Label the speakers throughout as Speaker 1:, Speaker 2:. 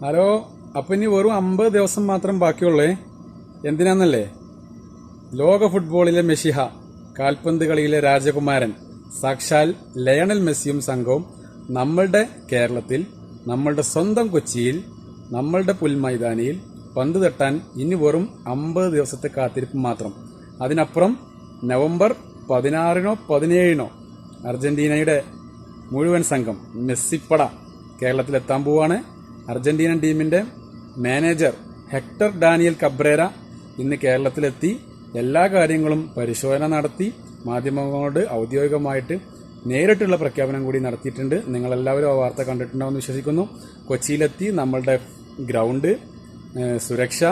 Speaker 1: Hello. അപ്പൊ ഇനി വെറും 50 ദിവസം മാത്രം ബാക്കിയുള്ളേ. എന്തിനാന്നല്ലേ? ലോക ഫുട്ബോളിലെ മെഷിഹ, കാൽപന്ത് കളിയിലെ രാജകുമാരൻ, സാക്ഷാൽ ലയണൽ മെസ്സിയും സംഘവും നമ്മളുടെ കേരളത്തിൽ, നമ്മളുടെ സ്വന്തം കൊച്ചിയിൽ, നമ്മളുടെ പുൽമൈതാനിയിൽ പന്ത് തട്ടാൻ ഇനി വെറും 50 ദിവസത്തെ കാത്തിരിപ്പ് മാത്രം. അതിനപ്പുറം നവംബർ 16-നോ 17-നോ അർജന്റീനയുടെ മുഴുവൻ സംഘം മെസ്സിപ്പട കേരളത്തിലെത്താൻ പോവാണ്. അർജന്റീനൻ ടീമിന്റെ മാനേജർ ഹെക്ടർ ഡാനിയൽ കബ്രേര ഇന്ന് കേരളത്തിലെത്തി എല്ലാ കാര്യങ്ങളും പരിശോധന നടത്തി മാധ്യമങ്ങളോട് ഔദ്യോഗികമായിട്ട് നേരിട്ടുള്ള പ്രഖ്യാപനം കൂടി നടത്തിയിട്ടുണ്ട്. നിങ്ങളെല്ലാവരും ആ വാർത്ത കണ്ടിട്ടുണ്ടാവുമെന്ന് വിശ്വസിക്കുന്നു. കൊച്ചിയിലെത്തി നമ്മളുടെ ഗ്രൗണ്ട്, സുരക്ഷ,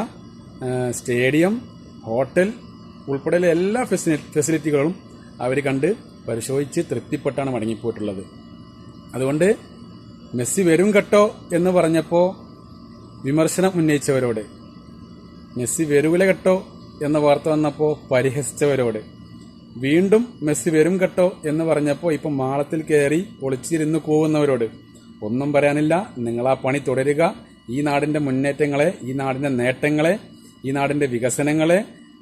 Speaker 1: സ്റ്റേഡിയം, ഹോട്ടൽ ഉൾപ്പെടെയുള്ള എല്ലാ ഫെസിലിറ്റികളും അവർ കണ്ട് പരിശോധിച്ച് തൃപ്തിപ്പെട്ടാണ് മടങ്ങിപ്പോയിട്ടുള്ളത്. അതുകൊണ്ട് മെസ്സി വരും കേട്ടോ എന്ന് പറഞ്ഞപ്പോൾ വിമർശനം ഉന്നയിച്ചവരോട്, മെസ്സി വരൂല കേട്ടോ എന്ന വാർത്ത വന്നപ്പോൾ പരിഹസിച്ചവരോട്, വീണ്ടും മെസ്സി വരും കേട്ടോ എന്ന് പറഞ്ഞപ്പോൾ ഇപ്പം മാളത്തിൽ കയറി ഒളിച്ചിരുന്ന് കൂവുന്നവരോട് ഒന്നും പറയാനില്ല. നിങ്ങൾ ആ പണി തുടരുക. ഈ നാടിന്റെ മുന്നേറ്റങ്ങളെ, ഈ നാടിന്റെ നേട്ടങ്ങളെ, ഈ നാടിന്റെ വികസനങ്ങളെ,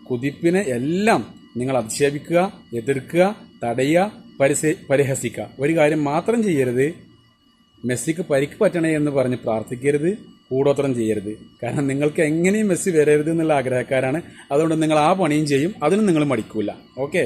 Speaker 1: കുതിപ്പിനെ എല്ലാം നിങ്ങൾ അധിക്ഷേപിക്കുക, എതിർക്കുക, തടയുക, പരിഹസിക്കുക. ഒരു കാര്യം മാത്രം ചെയ്യരുത്, മെസ്സിക്ക് പരിക്ക് പറ്റണേ എന്ന് പറഞ്ഞ് പ്രാർത്ഥിക്കരുത്, കൂടോത്രം ചെയ്യരുത്. കാരണം നിങ്ങൾക്ക് എങ്ങനെയും മെസ്സി വരരുത് എന്നുള്ള ആഗ്രഹക്കാരാണ്. അതുകൊണ്ട് നിങ്ങൾ ആ പണിയും ചെയ്യും, അതിനും നിങ്ങൾ മടിക്കൂല. ഓക്കെ.